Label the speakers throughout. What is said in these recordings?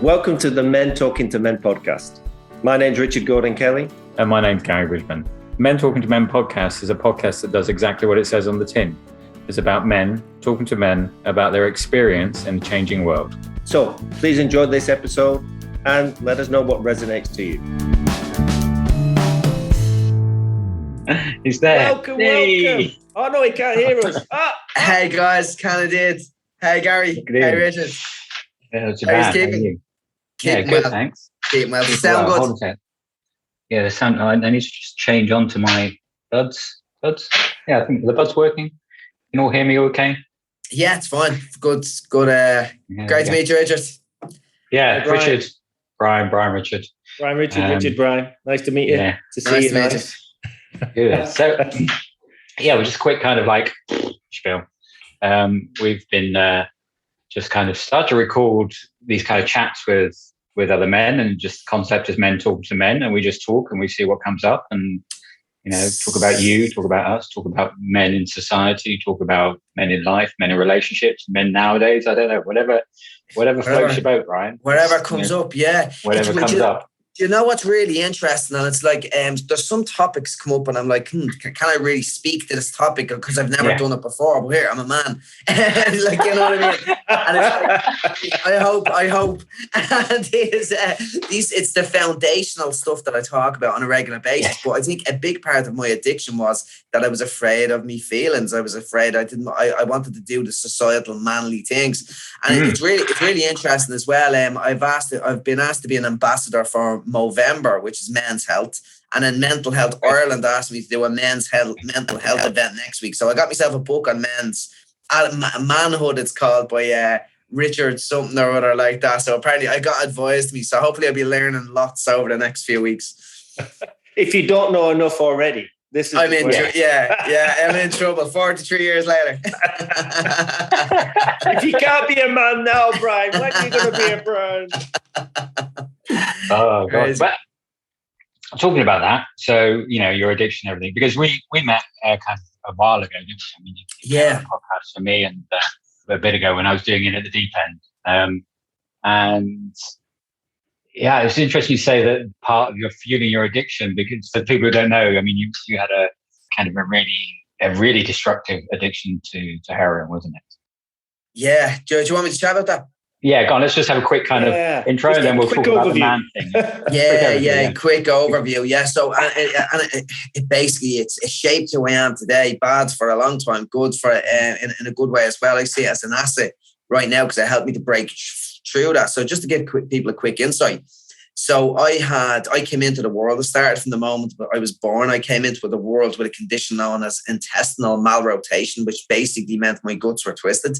Speaker 1: Welcome to the Men Talking to Men podcast. My name's Richard Gordon Kelly.
Speaker 2: And my name's Gary Bridgman. Men Talking to Men podcast is a podcast that does exactly what it says on the tin. It's about men talking to men about their experience in a changing world.
Speaker 1: So please enjoy this episode and let us know what resonates to you.
Speaker 2: He's there.
Speaker 1: Welcome. Oh no, he can't hear us.
Speaker 3: Hey guys, kinda did. Hey Gary. Hey Richard.
Speaker 2: Yeah, how are you?
Speaker 3: Keeping
Speaker 2: good,
Speaker 3: well.
Speaker 2: thanks.
Speaker 3: Keeping well. Sound
Speaker 2: Hold
Speaker 3: good.
Speaker 2: a sec. Yeah, the sound. I need to just change onto my buds. Yeah, I think the buds working. You can all hear me okay?
Speaker 3: Yeah, it's fine. Good. Great to meet you, Richard.
Speaker 2: Yeah,
Speaker 1: Brian.
Speaker 2: Richard. Brian, Richard.
Speaker 1: Brian. Nice to meet you.
Speaker 2: Yeah.
Speaker 1: To see
Speaker 3: Nice
Speaker 1: you.
Speaker 3: to meet
Speaker 1: Nice.
Speaker 2: Good. So, yeah, we're just a quick kind of like spiel. We've been just kind of start to record these kind of chats with other men, and just concept as men talking to men, and we just talk and we see what comes up, and talk about you, talk about us, talk about men in society, talk about men in life, men in relationships, men nowadays. I don't know, whatever floats your boat, Brian.
Speaker 3: Wherever comes up, yeah.
Speaker 2: Whatever comes up.
Speaker 3: You know what's really interesting, and it's like there's some topics come up and I'm like, can I really speak to this topic, because I've never done it before, but here I'm a man. Like, you know what I mean? And it's like, I hope and it's the foundational stuff that I talk about on a regular basis. But I think a big part of my addiction was that I was afraid of me feelings. I was afraid I wanted to do the societal manly things. And it's really interesting as well. I've been asked to be an ambassador for Movember, which is men's health, and then Mental Health Ireland asked me to do a mental health event next week. So I got myself a book on men's manhood, it's called, by Richard something or other like that. So apparently I got advised me. So hopefully I'll be learning lots over the next few weeks.
Speaker 1: If you don't know enough already, this is
Speaker 3: I'm in trouble 43 years later.
Speaker 1: If you can't be a man now, Brian, when are you going to be a man?
Speaker 2: Oh, God. But talking about that, so, your addiction and everything, because we met kind of a while ago, didn't we? I mean, you did a podcast for me and a bit ago when I was doing it at the deep end. And yeah, it's interesting you say that part of your fueling your addiction, because for people who don't know, I mean, you had a kind of a really destructive addiction to heroin, wasn't it?
Speaker 3: Yeah. Do you want me to chat about that?
Speaker 2: Yeah, go on. Let's just have a quick kind of intro, and then we'll talk about the man thing.
Speaker 3: Quick overview. Yeah. So, it basically it shaped who I am today. Bad for a long time, good for in a good way as well. I see it as an asset right now because it helped me to break through that. So, just to give people a quick insight. So, I came into the world. I started from the moment I was born. I came into the world with a condition known as intestinal malrotation, which basically meant my guts were twisted.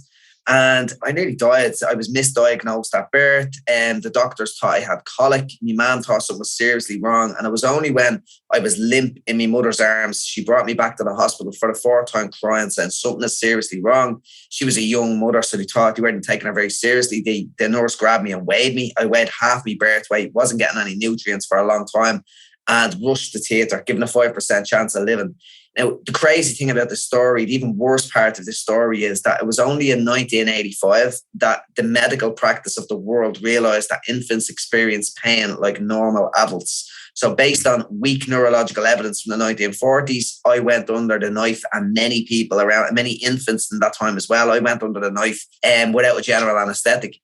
Speaker 3: And I nearly died. I was misdiagnosed at birth, and the doctors thought I had colic. My mum thought something was seriously wrong. And it was only when I was limp in my mother's arms, she brought me back to the hospital for the fourth time, crying, saying something is seriously wrong. She was a young mother, so they thought they weren't taking her very seriously. The nurse grabbed me and weighed me. I weighed half my birth weight, wasn't getting any nutrients for a long time, and rushed to theatre, given a 5% chance of living. Now, the crazy thing about the story, the even worse part of the story, is that it was only in 1985 that the medical practice of the world realized that infants experience pain like normal adults. So based on weak neurological evidence from the 1940s, I went under the knife, and many people around, many infants in that time as well, I went under the knife without a general anesthetic.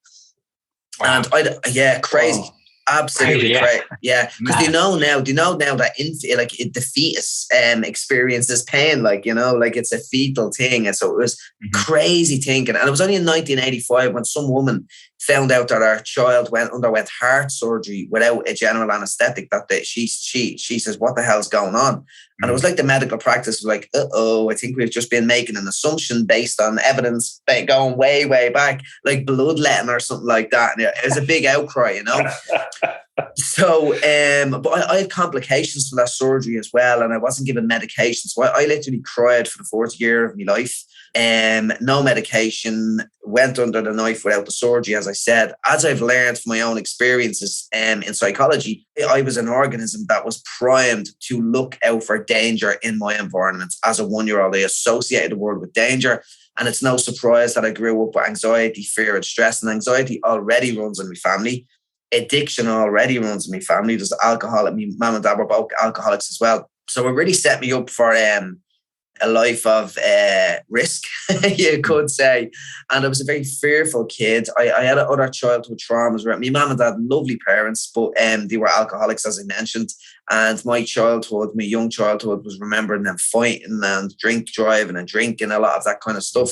Speaker 3: Wow. And crazy. Oh. Absolutely great. Yeah. Because do you know now that the fetus experiences pain, like it's a fetal thing. And so it was crazy thinking. And it was only in 1985 when some woman found out that our child underwent heart surgery without a general anesthetic that she says, what the hell's going on? And it was like the medical practice was like, I think we've just been making an assumption based on evidence going way, way back, like bloodletting or something like that. And it was a big outcry, So, but I had complications from that surgery as well, and I wasn't given medication. So I literally cried for the fourth year of my life. No medication, went under the knife without the surgery, as I said. As I've learned from my own experiences in psychology, I was an organism that was primed to look out for danger in my environment. As a 1-year-old, I associated the world with danger. And it's no surprise that I grew up with anxiety, fear, and stress. And anxiety already runs in my family. addiction already runs in my family. There's alcohol. My mum and dad were both alcoholics as well. So it really set me up for a life of risk, you could say. And I was a very fearful kid. I had other childhood traumas. My mum and dad, lovely parents, but they were alcoholics, as I mentioned. And my young childhood was remembering them fighting and drink driving and drinking, a lot of that kind of stuff.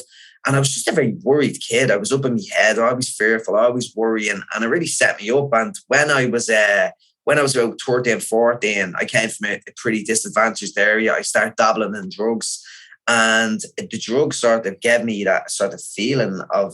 Speaker 3: And I was just a very worried kid. I was up in my head, always fearful, always worrying. And it really set me up. And when I was about 13, 14, I came from a pretty disadvantaged area. I started dabbling in drugs. And the drugs sort of gave me that sort of feeling of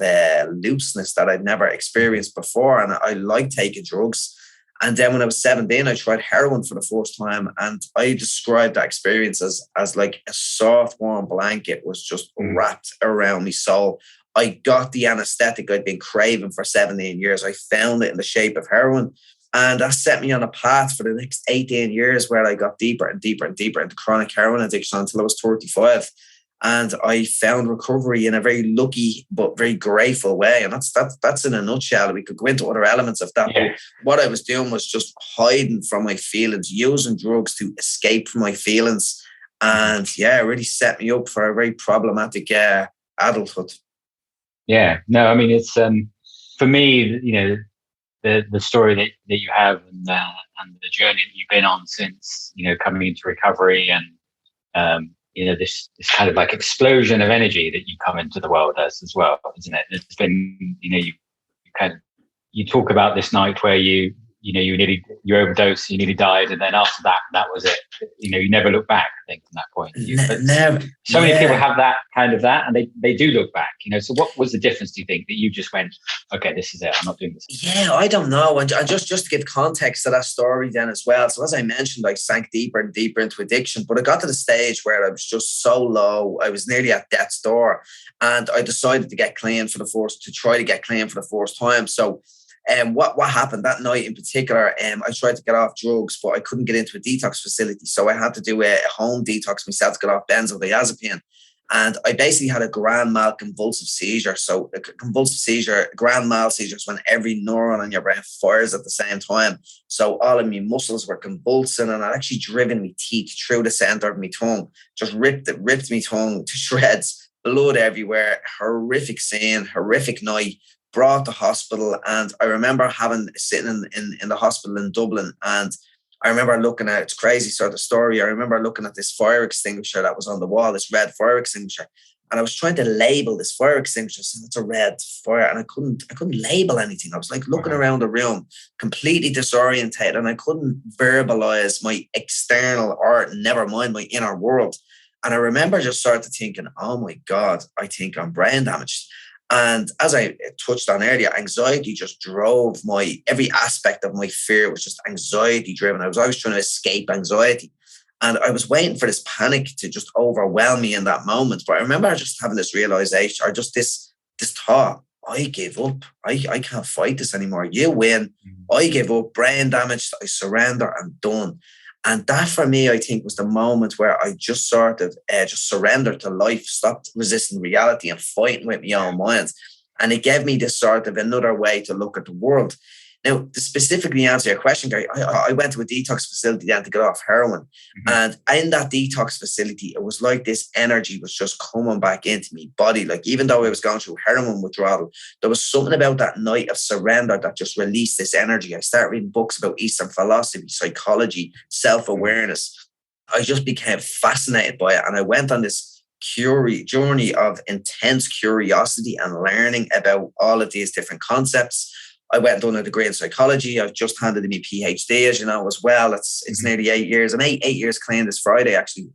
Speaker 3: looseness that I'd never experienced before. And I liked taking drugs. And then when I was 17, I tried heroin for the first time. And I described that experience as like a soft, warm blanket was just wrapped around my soul. I got the anesthetic I'd been craving for 17 years. I found it in the shape of heroin. And that set me on a path for the next 18 years where I got deeper and deeper and deeper into chronic heroin addiction until I was 35. And I found recovery in a very lucky but very grateful way. And that's in a nutshell. We could go into other elements of that.
Speaker 2: Yeah.
Speaker 3: But what I was doing was just hiding from my feelings, using drugs to escape from my feelings. And yeah, it really set me up for a very problematic adulthood.
Speaker 2: Yeah. No, I mean, it's for me, you know, the story that you have and the journey that you've been on since, you know, coming into recovery and, you know, this kind of like explosion of energy that you come into the world as well, isn't it? It's been, you know, you talk about this night where you overdosed, you nearly died, and then after that was it. You know, you never look back, I think, from that point.
Speaker 3: Never.
Speaker 2: So many people have that, and they do look back, you know. So what was the difference, do you think, that you just went, okay, this is it, I'm not doing this?
Speaker 3: Yeah, I don't know. And just to give context to that story then as well. So as I mentioned, I sank deeper and deeper into addiction, but I got to the stage where I was just so low. I was nearly at death's door, and I decided to try to get clean for the first time. So what happened that night in particular, I tried to get off drugs, but I couldn't get into a detox facility. So I had to do a home detox myself to get off benzodiazepine. And I basically had a grand mal convulsive seizure. So a convulsive seizure, grand mal seizure is when every neuron in your brain fires at the same time. So all of my muscles were convulsing, and I'd actually driven my teeth through the center of my tongue, just ripped my tongue to shreds, blood everywhere, horrific scene, horrific night. Brought to hospital, and I remember sitting in the hospital in Dublin, and I remember looking at, it's crazy sort of story. I remember looking at this fire extinguisher that was on the wall, this red fire extinguisher, and I was trying to label this fire extinguisher, saying it's a red fire, and I couldn't label anything. I was like looking around the room, completely disorientated, and I couldn't verbalize my external art, never mind my inner world. And I remember just sort of thinking, oh my God, I think I'm brain damaged. And as I touched on earlier, anxiety just drove every aspect of my fear was just anxiety driven. I was always trying to escape anxiety. And I was waiting for this panic to just overwhelm me in that moment. But I remember just having this realization, or just this thought, I give up. I can't fight this anymore. You win. I give up, brain damaged. I surrender. I'm done. And that for me, I think, was the moment where I just sort of just surrendered to life, stopped resisting reality and fighting with my own mind. And it gave me this sort of another way to look at the world. Now, to specifically answer your question, Gary, I went to a detox facility then to get off heroin. Mm-hmm. And in that detox facility, it was like this energy was just coming back into my body. Like, even though I was going through heroin withdrawal, there was something about that night of surrender that just released this energy. I started reading books about Eastern philosophy, psychology, self-awareness. I just became fascinated by it. And I went on this journey of intense curiosity and learning about all of these different concepts. I went and done a degree in psychology. I've just handed in my PhD, as you know, as well. It's nearly 8 years. I'm 8 years clean this Friday, actually,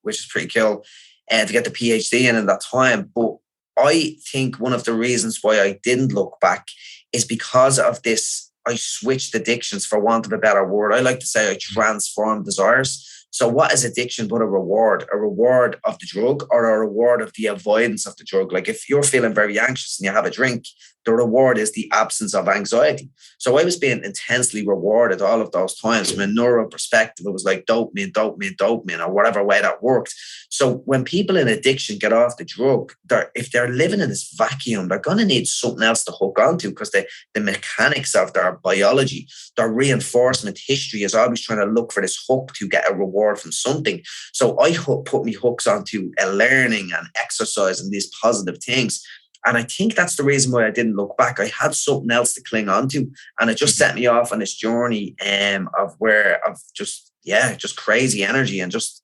Speaker 3: which is pretty cool, to get the PhD in that time. But I think one of the reasons why I didn't look back is because of this. I switched addictions, for want of a better word. I like to say I transformed desires. So what is addiction but a reward? A reward of the drug or a reward of the avoidance of the drug? Like if you're feeling very anxious and you have a drink, the reward is the absence of anxiety. So I was being intensely rewarded all of those times. From a neural perspective, it was like dopamine, dopamine, dopamine, or whatever way that worked. So when people in addiction get off the drug, if they're living in this vacuum, they're going to need something else to hook onto, because the mechanics of their biology, their reinforcement history is always trying to look for this hook to get a reward from something. So I put me hooks onto learning and exercise and these positive things. And I think that's the reason why I didn't look back. I had something else to cling on to. And it just set me off on this journey of just crazy energy. And just,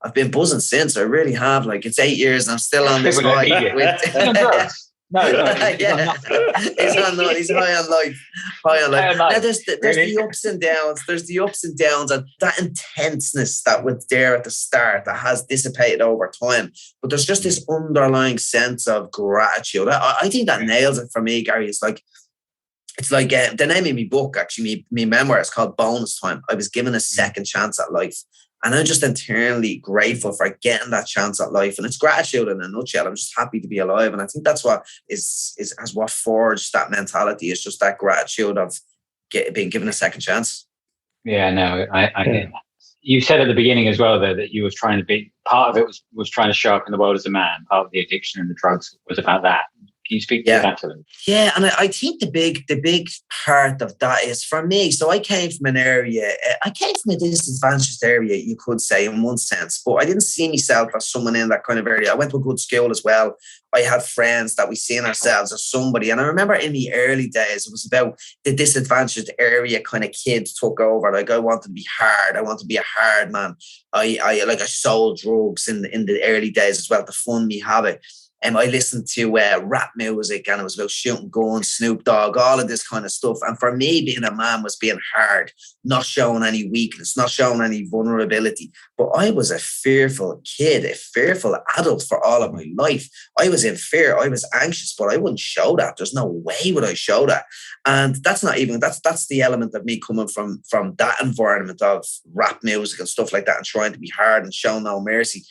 Speaker 3: I've been buzzing since. I really have. Like, it's 8 years and I'm still on this high. No, yeah. He's high on life. Now, there's the ups and downs. There's the ups and downs, and that intenseness that was there at the start that has dissipated over time. But there's just this underlying sense of gratitude. I think that nails it for me, Gary. It's like the name of my book, actually, my memoir, is called Bonus Time. I was given a second chance at life. And I'm just internally grateful for getting that chance at life. And it's gratitude in a nutshell. I'm just happy to be alive. And I think that's what is what forged that mentality, is just that gratitude of being given a second chance.
Speaker 2: Yeah, no, I get that. You said at the beginning as well, though, that you was trying to be, part of it was trying to show up in the world as a man. Part of the addiction and the drugs was about that. Can you speak to that to them?
Speaker 3: Yeah, and I think the big part of that is, for me, so I came from a disadvantaged area, you could say, in one sense, but I didn't see myself as someone in that kind of area. I went to a good school as well. I had friends that we seen ourselves as somebody. And I remember in the early days, it was about the disadvantaged area kind of kids took over. Like, I wanted to be hard. I wanted to be a hard man. I sold drugs in the early days as well to fund me habit. I listened to rap music, and it was about shooting guns, Snoop Dogg, all of this kind of stuff. And for me, being a man was being hard, not showing any weakness, not showing any vulnerability. But I was a fearful kid, a fearful adult for all of my life. I was in fear. I was anxious, but I wouldn't show that. There's no way would I show that. And that's the element of me coming from that environment of rap music and stuff like that, and trying to be hard and show no mercy.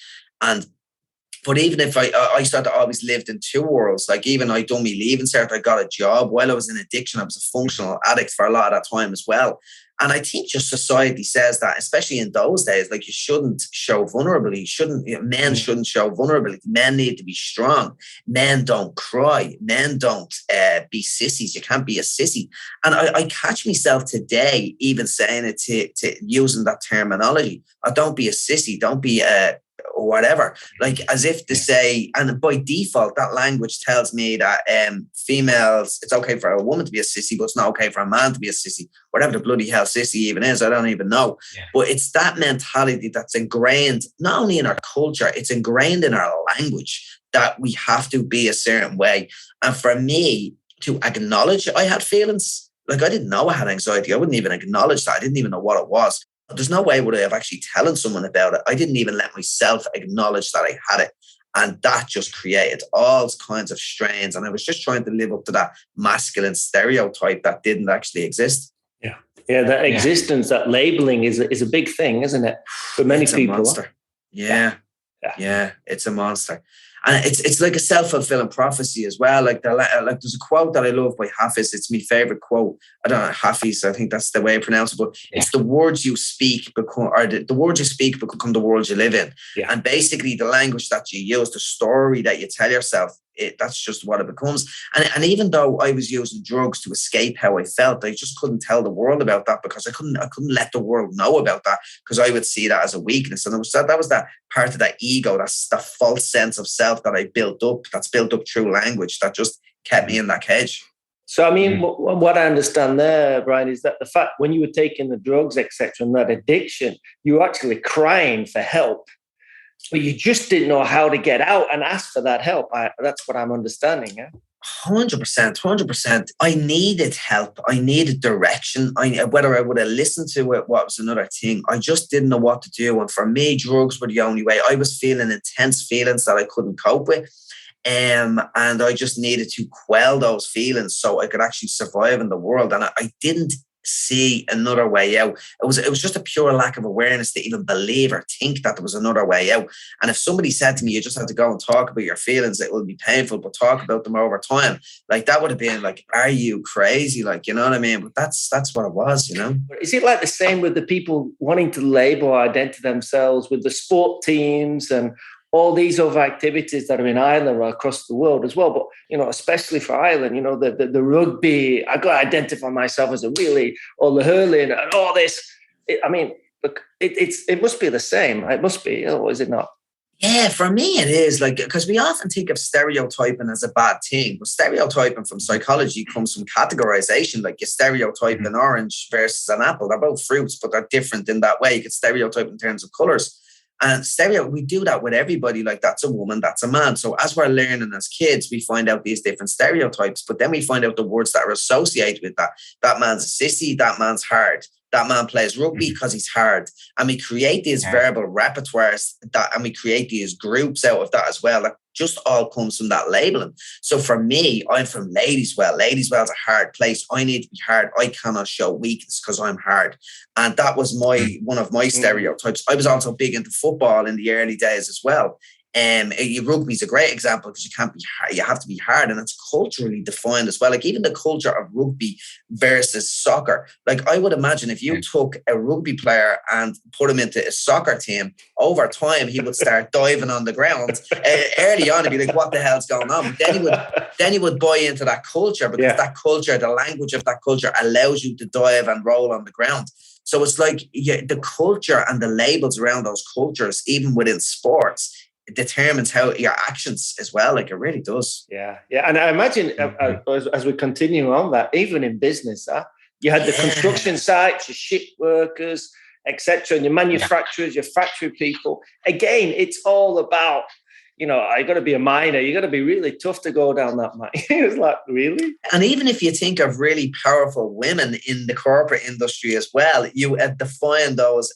Speaker 3: But even if I sort of always lived in two worlds, like even I done me leaving cert, I got a job while I was in addiction. I was a functional addict for a lot of that time as well. And I think just society says that, especially in those days, like, you shouldn't show vulnerability. Men shouldn't show vulnerability. Men need to be strong. Men don't cry. Men don't be sissies. You can't be a sissy. And I catch myself today even saying it to using that terminology. Don't be a sissy. Don't be or whatever, like, as if to say, and by default, that language tells me that females, it's okay for a woman to be a sissy, but it's not okay for a man to be a sissy. Whatever the bloody hell sissy even is, I don't even know. Yeah. But it's that mentality that's ingrained not only in our culture, it's ingrained in our language, that we have to be a certain way. And for me to acknowledge I had feelings, like, I didn't know I had anxiety. I wouldn't even acknowledge that. I didn't even know what it was. There's no way would I have actually telling someone about it. I didn't even let myself acknowledge that I had it. And that just created all kinds of strains. And I was just trying to live up to that masculine stereotype that didn't actually exist.
Speaker 1: Yeah, that existence, that labeling is a big thing, isn't it? For many people.
Speaker 3: A monster. Yeah, it's a monster. And it's like a self-fulfilling prophecy as well. Like, there's a quote that I love by Hafiz. It's my favorite quote. I don't know, Hafiz, I think that's the way I pronounce it. But it's the words you speak become the words you speak become the world you live in. Yeah. And basically the language that you use, the story that you tell yourself, that's just what it becomes. And even though I was using drugs to escape how I felt, I just couldn't tell the world about that, because I couldn't let the world know about that, because I would see that as a weakness. And that was that part of that ego, that's the false sense of self that I built up, that's built up through language, that just kept me in that cage.
Speaker 1: So, I mean, what I understand there, Brian, is that the fact when you were taking the drugs, etc., and that addiction, you were actually crying for help, but you just didn't know how to get out and ask for that help. That's what I'm understanding. Yeah?
Speaker 3: 100%. I needed help. I needed direction. Whether I would have listened to it, what was another thing. I just didn't know what to do. And for me, drugs were the only way. I was feeling intense feelings that I couldn't cope with. And I just needed to quell those feelings so I could actually survive in the world. And I didn't see another way out. It was just a pure lack of awareness to even believe or think that there was another way out. And if somebody said to me, you just have to go and talk about your feelings, it will be painful, but talk about them over time. Like, that would have been like, are you crazy? Like, you know what I mean? But that's what it was, you know?
Speaker 1: Is it like the same with the people wanting to label or identify themselves with the sport teams and all these other activities that are in Ireland or across the world as well? But, you know, especially for Ireland, you know, the rugby, I got to identify myself as a really, or the hurling and all this. I mean, look, it must be the same. It must be, or is it not?
Speaker 3: Yeah, for me it is, like, because we often think of stereotyping as a bad thing, but stereotyping from psychology comes from categorization. Like, you stereotype an orange versus an apple. They're both fruits, but they're different in that way. You could stereotype in terms of colors. And we do that with everybody. Like, that's a woman, that's a man. So as we're learning as kids, we find out these different stereotypes, but then we find out the words that are associated with that. That man's a sissy, that man's hard. That man plays rugby because he's hard. And we create these verbal repertoires and we create these groups out of that as well. That just all comes from that labeling. So for me, I'm from Ladieswell. Ladieswell's a hard place. I need to be hard. I cannot show weakness because I'm hard. And that was one of my stereotypes. I was also big into football in the early days as well. Rugby is a great example because you can't be hard, you have to be hard, and it's culturally defined as well. Like, even the culture of rugby versus soccer. Like, I would imagine if you took a rugby player and put him into a soccer team, over time he would start diving on the ground. Early on, he'd be like, "What the hell's going on?" But then he would buy into that culture because that culture, the language of that culture, allows you to dive and roll on the ground. So it's like the culture and the labels around those cultures, even within sports, determines how your actions as well. Like, it really does.
Speaker 1: Yeah. And I imagine as we continue on that, even in business, you had the construction sites, your ship workers, etc., and your manufacturers, your factory people. Again, it's all about, you know, I got to be a miner. You got to be really tough to go down that mine. It's like, really?
Speaker 3: And even if you think of really powerful women in the corporate industry as well, you define those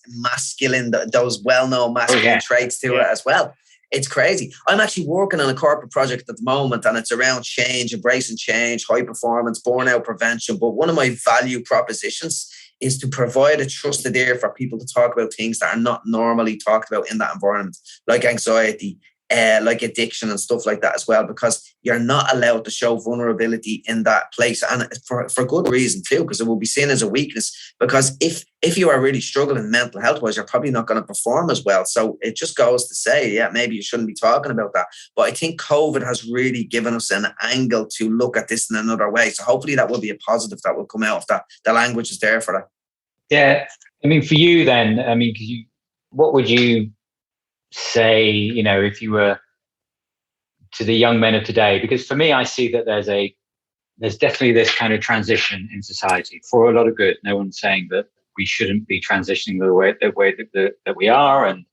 Speaker 3: well-known masculine traits to it as well. It's crazy. I'm actually working on a corporate project at the moment, and it's around change, embracing change, high performance, burnout prevention. But one of my value propositions is to provide a trusted ear for people to talk about things that are not normally talked about in that environment, like anxiety, like addiction and stuff like that as well, because you're not allowed to show vulnerability in that place, and for good reason too, because it will be seen as a weakness. Because if you are really struggling mental health wise, you're probably not going to perform as well. So it just goes to say, maybe you shouldn't be talking about that. But I think COVID has really given us an angle to look at this in another way. So hopefully that will be a positive that will come out of that. The language is there for that.
Speaker 2: Yeah, I mean, for you then, I mean, what would you say, you know, if you were to the young men of today? Because for me, I see that there's definitely this kind of transition in society for a lot of good. No one's saying that we shouldn't be transitioning the way that we are, and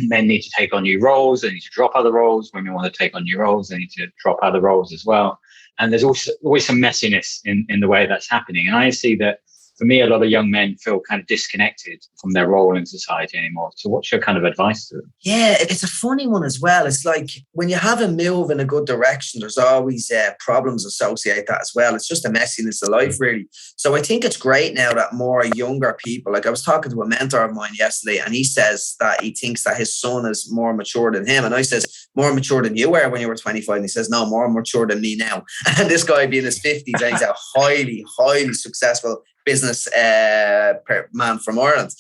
Speaker 2: men need to take on new roles. They need to drop other roles. Women want to take on new roles. They need to drop other roles as well. And there's also always some messiness in the way that's happening. And I see that, for me, a lot of young men feel kind of disconnected from their role in society anymore. So what's your kind of advice to them?
Speaker 3: Yeah, it's a funny one as well. It's like, when you have a move in a good direction, there's always problems associated that as well. It's just a messiness of life, really. So I think it's great now that more younger people, like I was talking to a mentor of mine yesterday, and he says that he thinks that his son is more mature than him. And I says, more mature than you were when you were 25. And he says, no, more mature than me now. And this guy being in his 50s, and he's a highly, highly successful business man from Ireland.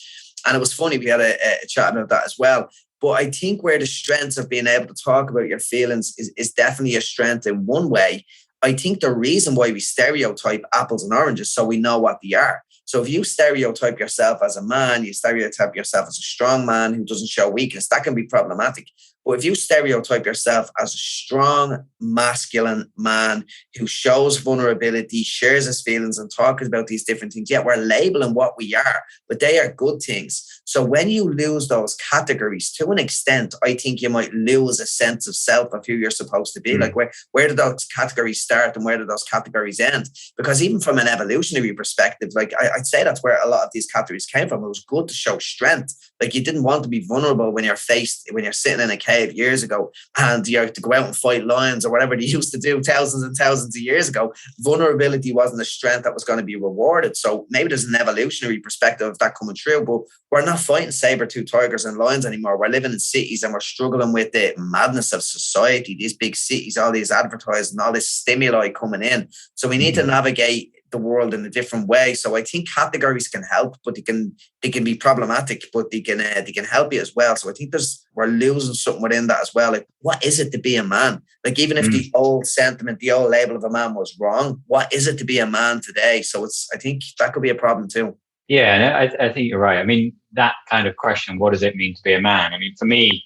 Speaker 3: And it was funny, we had a chat about that as well. But I think where the strengths of being able to talk about your feelings is definitely a strength in one way. I think the reason why we stereotype apples and oranges, so we know what they are. So if you stereotype yourself as a man, you stereotype yourself as a strong man who doesn't show weakness, that can be problematic. But if you stereotype yourself as a strong, masculine man who shows vulnerability, shares his feelings and talks about these different things, yet we're labeling what we are, but they are good things. So when you lose those categories, to an extent, I think you might lose a sense of self of who you're supposed to be. Like where do those categories start and where do those categories end? Because even from an evolutionary perspective, like I'd say that's where a lot of these categories came from. It was good to show strength. Like you didn't want to be vulnerable when you're sitting in a cave years ago and you have to go out and fight lions or whatever they used to do thousands and thousands of years ago. Vulnerability wasn't a strength that was going to be rewarded. So maybe there's an evolutionary perspective of that coming true, but we're not fighting saber-toothed tigers and lions anymore. We're living in cities and we're struggling with the madness of society, these big cities, all these advertising, all this stimuli coming in. So we need to navigate the world in a different way. So I think categories can help, but they can be problematic, but they can help you as well. So I think we're losing something within that as well. Like, what is it to be a man? Like, even if the old sentiment, the old label of a man was wrong, what is it to be a man today? So I think that could be a problem too.
Speaker 2: Yeah, I think you're right. I mean, that kind of question, what does it mean to be a man? I mean, for me,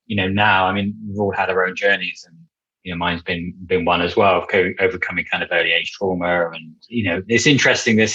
Speaker 2: now, I mean, we've all had our own journeys, and mine's been one as well, of overcoming kind of early age trauma. And it's interesting,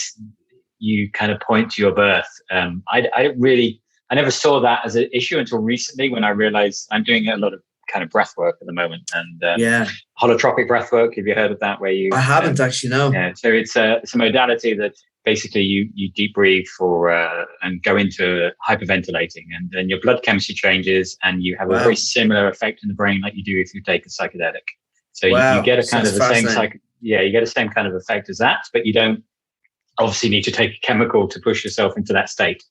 Speaker 2: you kind of point to your birth. I never saw that as an issue until recently, when I realized I'm doing a lot of kind of breath work at the moment, and holotropic breath work. Have you heard of that? I
Speaker 3: haven't actually, no.
Speaker 2: Yeah, so it's a modality that basically you deep breathe and go into hyperventilating, and then your blood chemistry changes, and you have a very similar effect in the brain like you do if you take a psychedelic. So you get a kind of the same you get the same kind of effect as that, but you don't obviously need to take a chemical to push yourself into that state.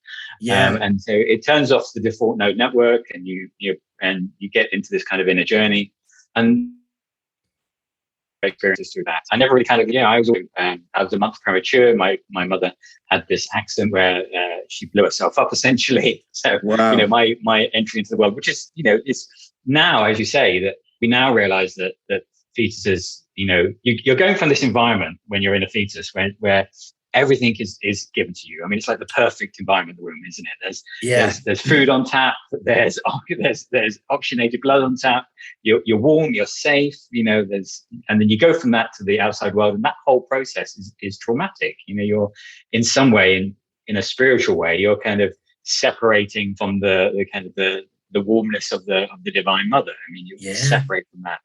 Speaker 2: And so it turns off the default node network, and you get into this kind of inner journey. And experiences through that. I never really I was a month premature. My mother had this accident where she blew herself up essentially. So my entry into the world, which is it's now, as you say, that we now realize that fetuses, you're going from this environment when you're in a fetus where everything is given to you. I mean, it's like the perfect environment in the room, isn't it? There's food on tap. There's oxygenated blood on tap. You're warm. You're safe. And then you go from that to the outside world, and that whole process is traumatic. You're in some way, in a spiritual way, you're kind of separating from the kind of the warmness of the Divine Mother. I mean, you separate from that,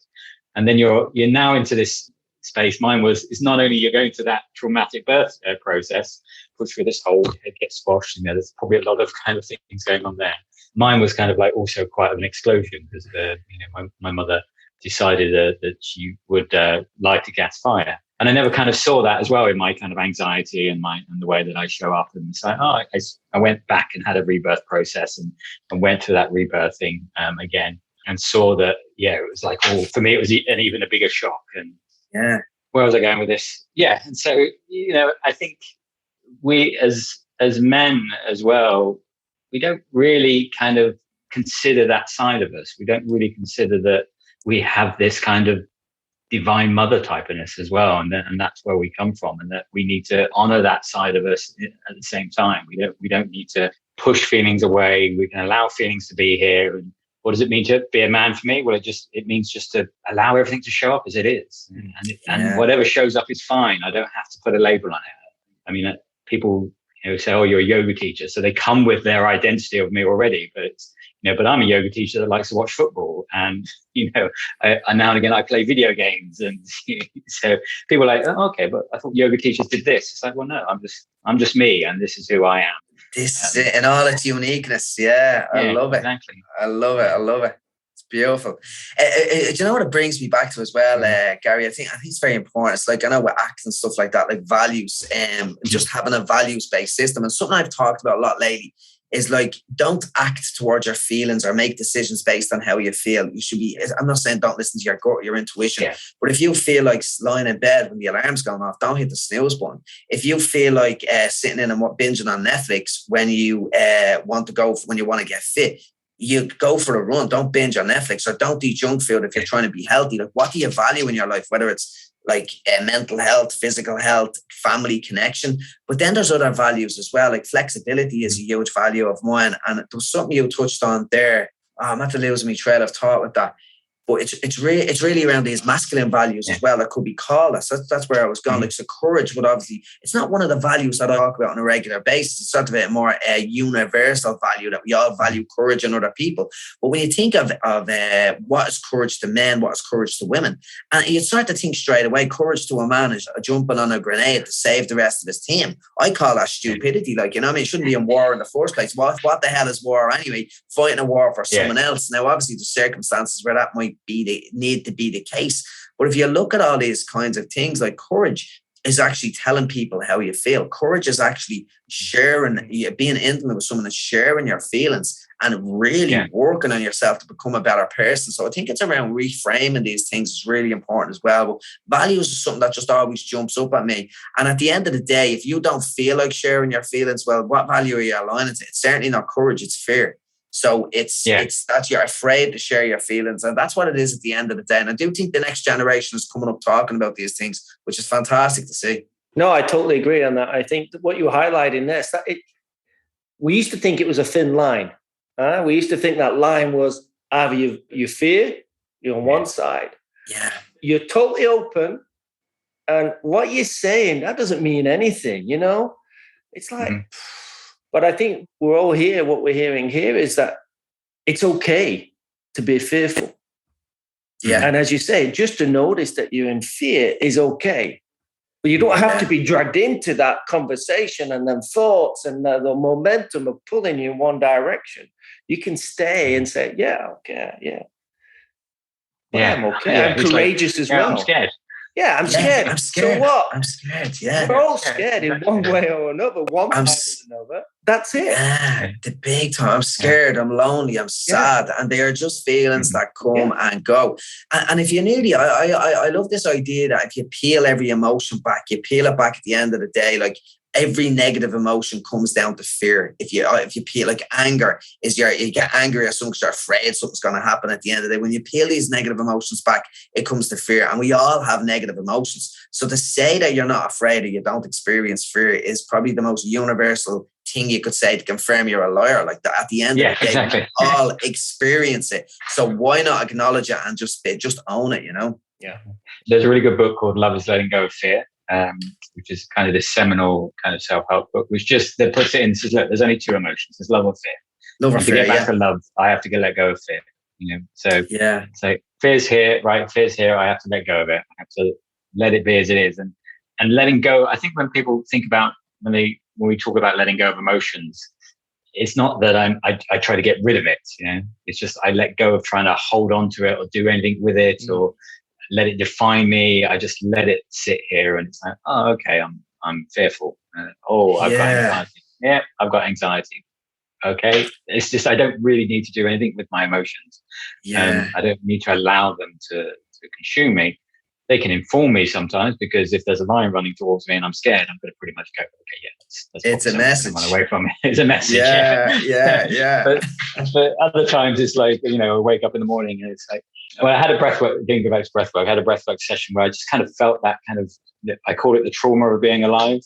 Speaker 2: and then you're now into this space. Mine it's not only you're going to that traumatic birth process, push through this hole, head gets squashed. There's probably a lot of kind of things going on there. Mine was kind of like also quite an explosion, because my mother decided that she would light a gas fire, and I never kind of saw that as well in my kind of anxiety and the way that I show up. And it's like, I went back and had a rebirth process and went through that rebirthing again, and saw that it was like, for me it was an even a bigger shock. And where was I going with this? And so I think we as men as well, we don't really kind of consider that side of us. We don't really consider that we have this kind of Divine Mother typeness as well, and that's where we come from, and that we need to honor that side of us at the same time. We don't need to push feelings away. We can allow feelings to be here. And what does it mean to be a man for me? Well, it means just to allow everything to show up as it is, and whatever shows up is fine. I don't have to put a label on it. I mean, people say, "Oh, you're a yoga teacher," so they come with their identity of me already. But I'm a yoga teacher that likes to watch football, and now and again I play video games, and so people are like, "Oh, okay, but I thought yoga teachers did this." It's like, well, no, I'm just me, and this is who I am.
Speaker 3: This is it in all its uniqueness. I love it.
Speaker 2: Exactly.
Speaker 3: I love it. It's beautiful. Do you know what it brings me back to as well, Gary? I think it's very important. It's like, I know with acts and stuff like that, like values, just having a values-based system. And something I've talked about a lot lately is like, don't act towards your feelings or make decisions based on how you feel. You should be, I'm not saying don't listen to your gut, your intuition, but if you feel like lying in bed when the alarm's going off, don't hit the snooze button. If you feel like sitting in and binging on Netflix when you want to get fit, you go for a run. Don't binge on Netflix, or don't eat junk food if you're trying to be healthy. Like, what do you value in your life? Whether it's like mental health, physical health, family connection. But then there's other values as well. Like flexibility is a huge value of mine. And there was something you touched on there. I'm not to lose my trail of thought with that. But it's really around these masculine values as well that could be called us. That's where I was going. Like, so courage, but obviously it's not one of the values that I talk about on a regular basis. It's sort of a more universal value that we all value courage in other people. But when you think of what is courage to men, what is courage to women, and you start to think straight away, courage to a man is jumping on a grenade to save the rest of his team. I call that stupidity. Like, you know what I mean? It shouldn't be in war in the first place. What the hell is war anyway? Fighting a war for someone else. Now, obviously, there's circumstances where that might need to be the case. But if you look at all these kinds of things, like courage is actually telling people how you feel. Courage is actually sharing, being intimate with someone and sharing your feelings and really working on yourself to become a better person. So I think it's around reframing these things is really important as well. But values is something that just always jumps up at me. And at the end of the day, if you don't feel like sharing your feelings, well, what value are you aligning to? It's certainly not courage, it's fear. So it's that you're afraid to share your feelings. And that's what it is at the end of the day. And I do think the next generation is coming up talking about these things, which is fantastic to see.
Speaker 1: No, I totally agree on that. I think that what you were highlighting there, we used to think it was a thin line. We used to think that line was either you fear, you're on one side.
Speaker 3: Yeah.
Speaker 1: You're totally open. And what you're saying, that doesn't mean anything, you know? It's like... But I think we're all here. What we're hearing here is that it's okay to be fearful.
Speaker 3: Yeah.
Speaker 1: And as you say, just to notice that you're in fear is okay. But you don't have to be dragged into that conversation and then thoughts and the momentum of pulling you in one direction. You can stay and say, I'm okay. I'm courageous as well.
Speaker 2: I'm scared.
Speaker 1: Yeah, I'm scared.
Speaker 3: I'm scared.
Speaker 1: So what?
Speaker 3: I'm scared. Yeah.
Speaker 1: We're all scared in one way or another, one time or another. That's it.
Speaker 3: Yeah, the big time. I'm scared. I'm lonely. I'm sad. And they are just feelings that come and go. And if you nearly, I love this idea that if you peel every emotion back, you peel it back at the end of the day, like every negative emotion comes down to fear. If you peel, like anger is you get angry at something because you're afraid something's going to happen at the end of the day. When you peel these negative emotions back, it comes to fear. And we all have negative emotions. So to say that you're not afraid or you don't experience fear is probably the most universal thing you could say to confirm you're a liar. Like that, at the end of the day, we all experience it. So why not acknowledge it and just own it, you know?
Speaker 1: Yeah.
Speaker 2: There's a really good book called Love is Letting Go of Fear. Which is kind of this seminal kind of self-help book, which just that puts it in, says, look, there's only two emotions: there's love or fear.
Speaker 3: Love or fear.
Speaker 2: To get back to love, I have to let go of fear. You know, so fear's here, right? Fear's here. I have to let go of it. I have to let it be as it is, and letting go. I think when people think about when we talk about letting go of emotions, it's not that I try to get rid of it. You know, it's just I let go of trying to hold on to it or do anything with it or let it define me. I just let it sit here and it's like, oh, okay, I'm fearful. I've got anxiety. Yeah, I've got anxiety. Okay. It's just, I don't really need to do anything with my emotions. I don't need to allow them to consume me. They can inform me sometimes because if there's a lion running towards me and I'm scared, I'm going to pretty much go, okay, that's
Speaker 3: it's a message.
Speaker 2: Run away from it. It's a message.
Speaker 3: Yeah.
Speaker 2: But other times it's like, you know, I wake up in the morning and it's like, well, I had a breathwork, didn't go back to breathwork. I had a breathwork session where I just kind of felt that kind of, I call it the trauma of being alive.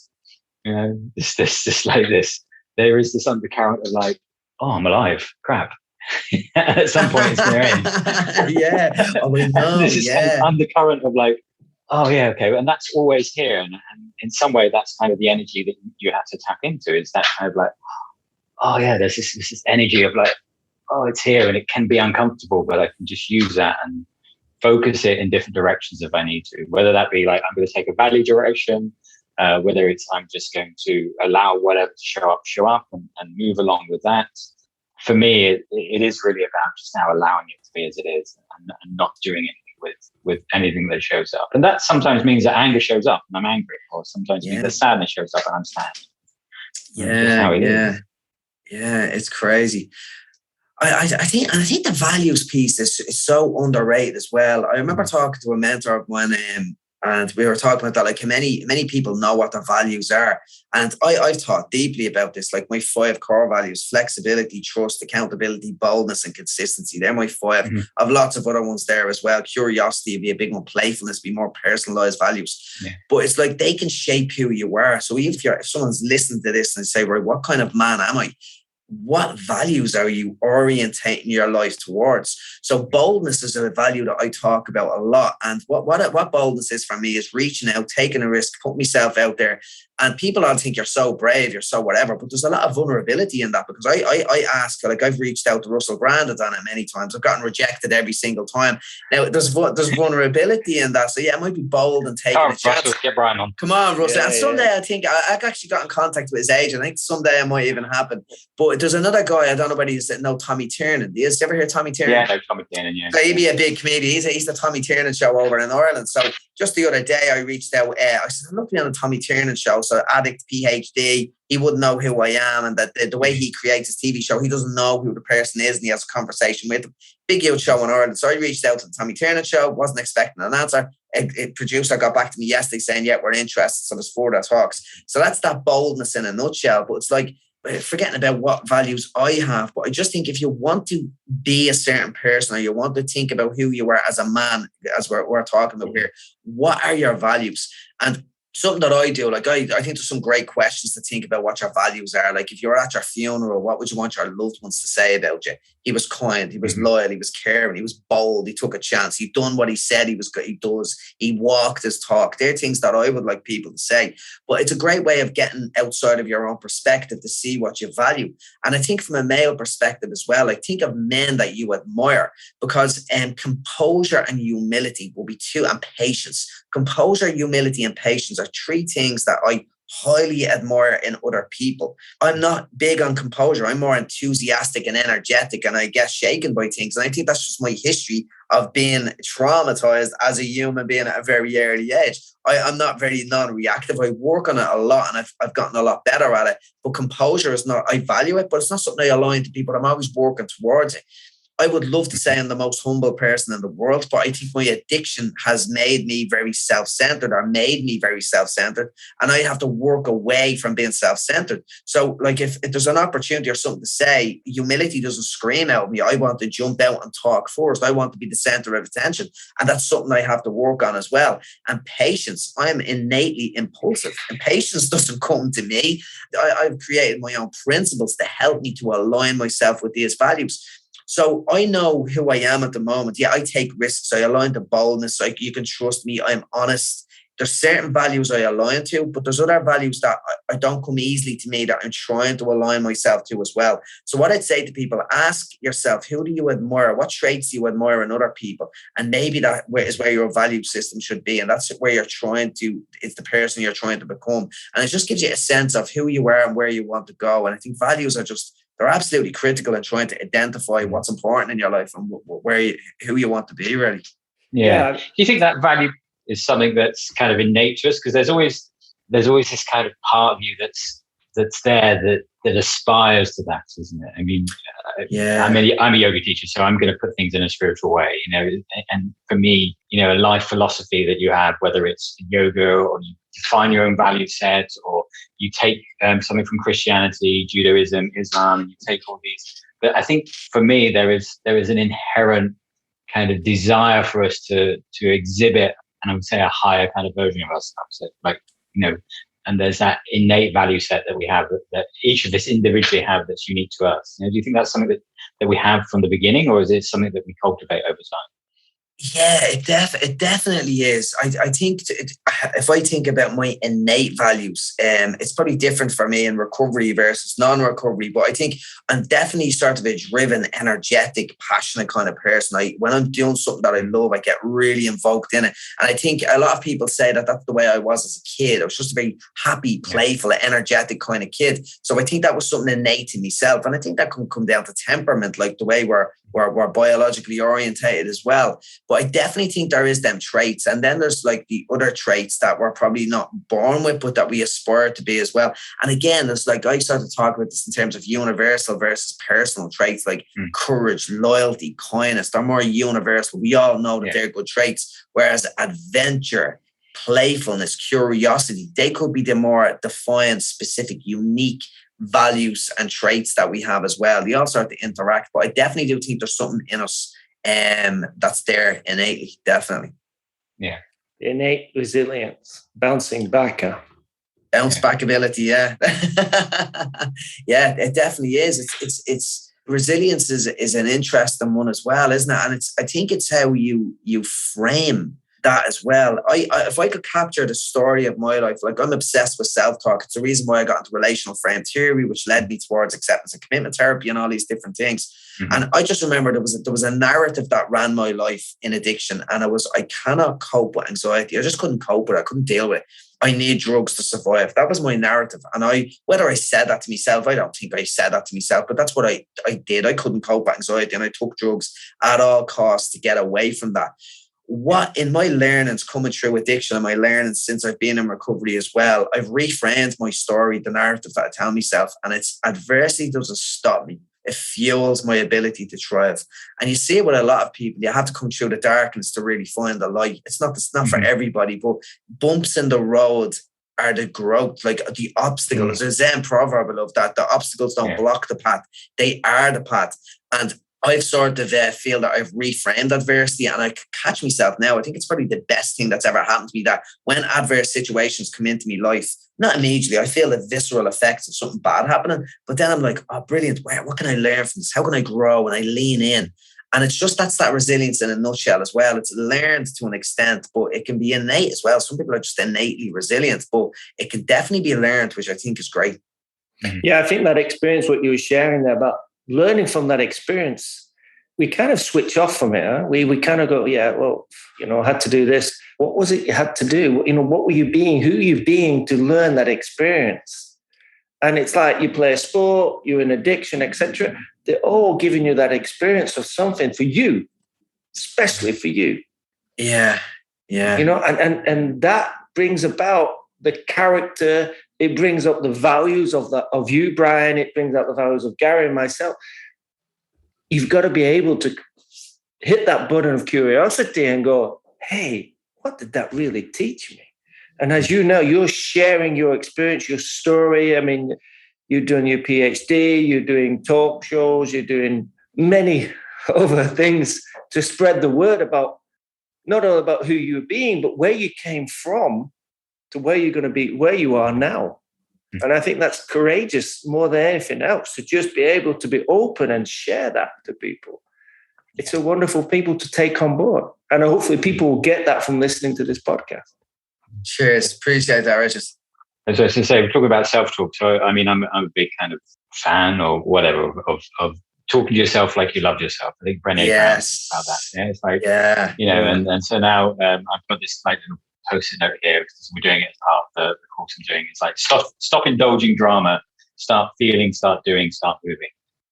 Speaker 2: You know, it's just like this. There is this undercurrent of like, oh, I'm alive. Crap. At some point it's going to end.
Speaker 3: Yeah. Oh, we know.
Speaker 2: This is kind of undercurrent of like, oh yeah, okay. And that's always here. And in some way, that's kind of the energy that you have to tap into. Is that kind of like, oh yeah, there's this energy of like, oh, it's here and it can be uncomfortable, but I can just use that and focus it in different directions if I need to, whether that be like, I'm going to take a value direction, whether it's, I'm just going to allow whatever to show up and move along with that. For me, it is really about just now allowing it to be as it is and not doing anything with anything that shows up. And that sometimes means that anger shows up and I'm angry, or sometimes means that sadness shows up and I'm sad.
Speaker 3: Yeah, it's crazy. I think the values piece is so underrated as well. I remember talking to a mentor of mine, and we were talking about that, like many people know what their values are. And I've thought deeply about this, like my 5 core values: flexibility, trust, accountability, boldness, and consistency. They're my 5. I have lots of other ones there as well. Curiosity would be a big one, playfulness, be more personalized values. Yeah. But it's like they can shape who you are. So if someone's listening to this and say, right, what kind of man am I? what values are you orientating your life towards? So boldness is a value that I talk about a lot. And what boldness is for me is reaching out, taking a risk, putting myself out there. And people all think you're so brave, you're so whatever, but there's a lot of vulnerability in that, because I ask, like, I've reached out to Russell Brand, I've done it many times. I've gotten rejected every single time. Now there's vulnerability in that. So yeah, it might be bold and taking a chance.
Speaker 2: Russell, get Brian on.
Speaker 3: Come on, Russell. And someday I think I've actually got in contact with his agent. I think someday it might even happen. But there's another guy, I don't know whether you know Tommy Tiernan. Do you ever hear Tommy Tiernan?
Speaker 2: Yeah, I know Tommy Tiernan, yeah.
Speaker 3: So he'd be a big comedian. He's the Tommy Tiernan show over in Ireland. So just the other day I reached out. I said, I'm looking on the Tommy Tiernan show. So Addict PhD, he wouldn't know who I am. And that the way he creates his TV show, he doesn't know who the person is. And he has a conversation with him. Big huge show in Ireland. So I reached out to the Tommy Tiernan show. Wasn't expecting an answer. A producer got back to me yesterday saying, yeah, we're interested. So there's further talks. So that's that boldness in a nutshell. But it's like, forgetting about what values I have, but I just think if you want to be a certain person, or you want to think about who you are as a man, as we're talking about here, what are your values? And something that I do, like I think there's some great questions to think about what your values are. Like if you're at your funeral, what would you want your loved ones to say about you? He was kind, he was loyal, he was caring, he was bold, he took a chance, he done what he said he does, he walked his talk. They're things that I would like people to say. But it's a great way of getting outside of your own perspective to see what you value. And I think from a male perspective as well, like think of men that you admire, because composure and humility will be two, and patience. Composure, humility, and patience are three things that I highly admire in other people. I'm not big on composure. I'm more enthusiastic and energetic, and I get shaken by things. And I think that's just my history of being traumatized as a human being at a very early age. I'm not very non-reactive. I work on it a lot, and I've gotten a lot better at it. But composure is not, I value it, but it's not something I align to people. I'm always working towards it. I would love to say I'm the most humble person in the world, but I think my addiction has made me very self-centered, or made me very self-centered, and I have to work away from being self-centered. So like if there's an opportunity or something to say, humility doesn't scream out at me. I want to jump out and talk first. I want to be the center of attention, and that's something I have to work on as well. And patience, I am innately impulsive, and patience doesn't come to me. I've created my own principles to help me to align myself with these values. So I know who I am at the moment. Yeah, I take risks. I align to boldness. Like you can trust me. I'm honest. There's certain values I align to, but there's other values that I don't come easily to me that I'm trying to align myself to as well. So what I'd say to people, ask yourself, who do you admire? What traits do you admire in other people? And maybe that is where your value system should be. And that's where it's the person you're trying to become. And it just gives you a sense of who you are and where you want to go. And I think values are they're absolutely critical in trying to identify what's important in your life and who you want to be, really.
Speaker 2: Yeah. Do you think that value is something that's kind of innate to us? Because there's always this kind of part of you that's there that aspires to that, isn't it? I mean, I'm a yoga teacher, so I'm going to put things in a spiritual way, and for me, a life philosophy that you have, whether it's yoga or you define your own value set, or you take something from Christianity, Judaism, Islam, and you take all these. But I think for me, there is an inherent kind of desire for us to exhibit, and I would say a higher kind of version of ourselves. So and there's that innate value set that we have that each of us individually have that's unique to us. Do you think that's something that we have from the beginning, or is it something that we cultivate over time?
Speaker 3: Yeah, it definitely is. I think if I think about my innate values, it's probably different for me in recovery versus non-recovery. But I think I'm definitely sort of a driven, energetic, passionate kind of person. When I'm doing something that I love, I get really invoked in it. And I think a lot of people say that that's the way I was as a kid. I was just a very happy, playful, energetic kind of kid. So I think that was something innate in myself. And I think that can come down to temperament, like the way we're biologically orientated as well. But I definitely think there is them traits. And then there's like the other traits that we're probably not born with, but that we aspire to be as well. And again, it's like I started to talk about this in terms of universal versus personal traits, like courage, loyalty, kindness. They're more universal. We all know that they're good traits. Whereas adventure, playfulness, curiosity, they could be the more defined, specific, unique values and traits that we have as well. They all start to interact, but I definitely do think there's something in us that's there innately, definitely.
Speaker 2: Yeah.
Speaker 1: Innate resilience, bouncing back.
Speaker 3: Bounce back ability, yeah. Yeah, it definitely is. It's resilience is an interesting one as well, isn't it? And I think it's how you frame that as well. If I could capture the story of my life, like I'm obsessed with self-talk. It's the reason why I got into relational frame theory, which led me towards acceptance and commitment therapy and all these different things. Mm-hmm. And I just remember there was a narrative that ran my life in addiction, and I cannot cope with anxiety. I just couldn't cope with it. I couldn't deal with it. I need drugs to survive. That was my narrative. And whether I said that to myself, I don't think I said that to myself, but that's what I did. I couldn't cope with anxiety, and I took drugs at all costs to get away from that. What in my learnings coming through addiction and my learnings since I've been in recovery as well, I've reframed my story, the narrative that I tell myself, and it's adversity doesn't stop me. It fuels my ability to thrive. And you see it with a lot of people. You have to come through the darkness to really find the light. It's not for everybody, but bumps in the road are the growth, like the obstacles. There's a Zen proverb, I love that. The obstacles don't block the path. They are the path. And I've sort of feel that I've reframed adversity, and I catch myself now. I think it's probably the best thing that's ever happened to me, that when adverse situations come into my life, not immediately, I feel the visceral effects of something bad happening, but then I'm like, oh, brilliant. What can I learn from this? How can I grow? And I lean in. And it's just, that's that resilience in a nutshell as well. It's learned to an extent, but it can be innate as well. Some people are just innately resilient, but it can definitely be learned, which I think is great.
Speaker 1: Yeah, I think that experience, what you were sharing there about learning from that experience, we kind of switch off from it. Huh? We kind of go, yeah, well, I had to do this. What was it you had to do? What were you being? Who are you being to learn that experience? And it's like you play a sport, you're in addiction, etc. They're all giving you that experience of something for you, especially for you.
Speaker 3: Yeah, yeah.
Speaker 1: And that brings about the character. It brings up the values of you, Brian. It brings up the values of Gary and myself. You've got to be able to hit that button of curiosity and go, hey, what did that really teach me? And as you know, you're sharing your experience, your story. I mean, you're doing your PhD, you're doing talk shows, you're doing many other things to spread the word about, not only about who you're being, but where you came from to where you're going to be, where you are now. And I think that's courageous more than anything else, to just be able to be open and share that to people. It's a wonderful people to take on board. And hopefully people will get that from listening to this podcast.
Speaker 3: Cheers. Appreciate that, Richard.
Speaker 2: As I was going to say, we're talking about self-talk. So, I mean, I'm a big kind of fan or whatever of talking to yourself like you love yourself. I think Pennie
Speaker 3: yes.
Speaker 2: about that. Yeah, it's like, And so now I've got this like little post-it note here because we're doing it as part of the course I'm doing. It's like, stop indulging drama, start feeling, start doing, start moving.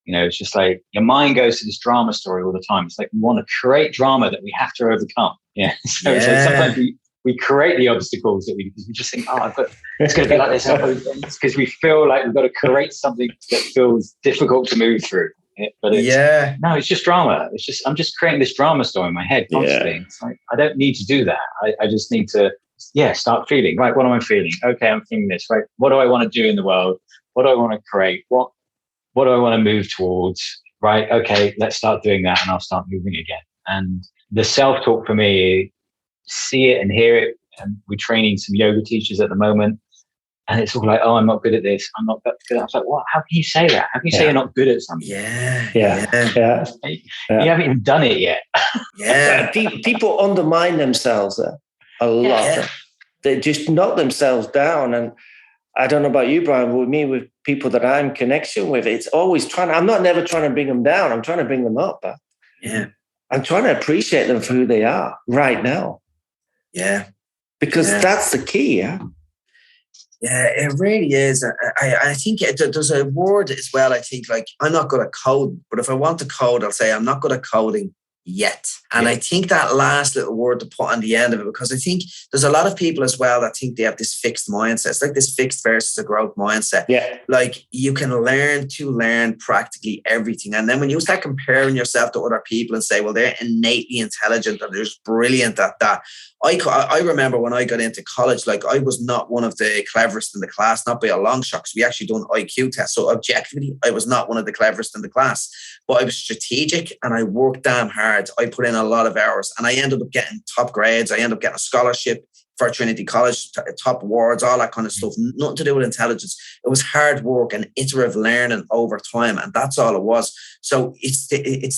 Speaker 2: It's just like your mind goes to this drama story all the time. It's like we want to create drama that we have to overcome. Yeah. So it's like sometimes we create the obstacles because we just think, it's going to be like this. Because we feel like we've got to create something that feels difficult to move through. But no, it's just drama. I'm just creating this drama story in my head constantly. Yeah. It's like, I don't need to do that. I just need to, start feeling. Right, what am I feeling? Okay, I'm feeling this. Right, what do I want to do in the world? What do I want to create? What do I want to move towards? Right, okay, let's start doing that, and I'll start moving again. And the self-talk for me, see it and hear it. And we're training some yoga teachers at the moment. And it's all like, I'm not good at this. I'm not good at that. I was like, what? How can you say that? How can you say you're not good at something?
Speaker 1: Yeah.
Speaker 2: You haven't even done it yet.
Speaker 3: Yeah.
Speaker 1: People undermine themselves a lot. Yeah. They just knock themselves down. And I don't know about you, Brian, but with me, with people that I'm in connection with, it's always I'm never trying to bring them down. I'm trying to bring them up. I'm trying to appreciate them for who they are right now.
Speaker 3: Yeah.
Speaker 1: Because that's the key,
Speaker 3: Yeah, it really is. I think there's a word as well. I think, like, I'm not good at code, but if I want to code, I'll say I'm not good at coding yet. And I think that last little word to put on the end of it, because I think there's a lot of people as well that think they have this fixed mindset. It's like this fixed versus a growth mindset.
Speaker 1: Yeah.
Speaker 3: Like, you can learn practically everything. And then when you start comparing yourself to other people and say, well, they're innately intelligent or they're just brilliant at that. I remember when I got into college, like, I was not one of the cleverest in the class, not by a long shot, because we actually done IQ tests. So objectively, I was not one of the cleverest in the class, but I was strategic and I worked damn hard. I put in a lot of hours and I ended up getting top grades. I ended up getting a scholarship for Trinity College, top awards, all that kind of stuff. Nothing to do with intelligence. It was hard work and iterative learning over time, and that's all it was. So it's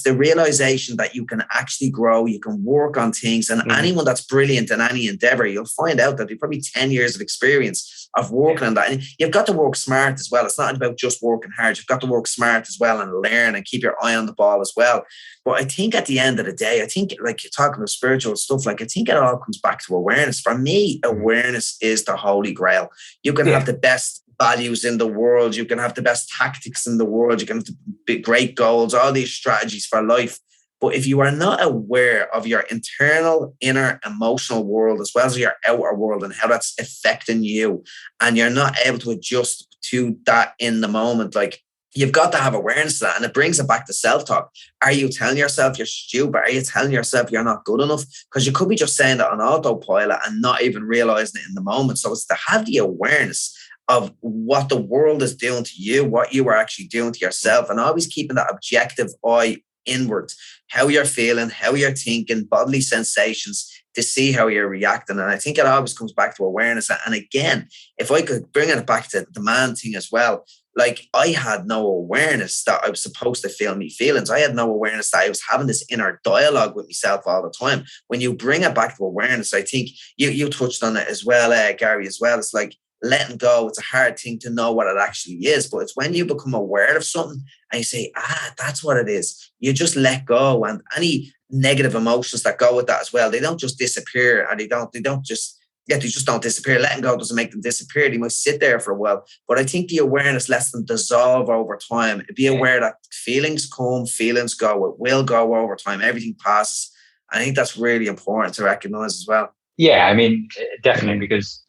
Speaker 3: the realization that you can actually grow, you can work on things, and anyone that's brilliant in any endeavor, you'll find out that they've probably 10 years of experience of working on that. And you've got to work smart as well. It's not about just working hard. You've got to work smart as well and learn and keep your eye on the ball as well. But I think at the end of the day, I think, like you're talking about spiritual stuff, like I think it all comes back to awareness. For me, awareness is the holy grail. You can have the best values in the world. You can have the best tactics in the world. You can have the great goals, all these strategies for life. But if you are not aware of your internal, inner, emotional world, as well as your outer world and how that's affecting you, and you're not able to adjust to that in the moment, like you've got to have awareness of that. And it brings it back to self-talk. Are you telling yourself you're stupid? Are you telling yourself you're not good enough? Because you could be just saying that on autopilot and not even realizing it in the moment. So it's to have the awareness of what the world is doing to you, what you are actually doing to yourself, and always keeping that objective eye inward, how you're feeling, how you're thinking, bodily sensations, to see how you're reacting. And I think it always comes back to awareness. And again, if I could bring it back to the man thing as well, like I had no awareness that I was supposed to feel me feelings. I had no awareness that I was having this inner dialogue with myself all the time. When you bring it back to awareness, I think you touched on it as well, Gary, as well. It's like letting go. It's a hard thing to know what it actually is, but it's when you become aware of something and you say, that's what it is. You just let go, and any negative emotions that go with that as well, they don't just disappear, and they just don't disappear. Letting go doesn't make them disappear. They might sit there for a while, but I think the awareness lets them dissolve over time. Be aware that feelings come, feelings go. It will go over time. Everything passes. I think that's really important to recognize as well.
Speaker 2: Yeah, I mean, definitely, because,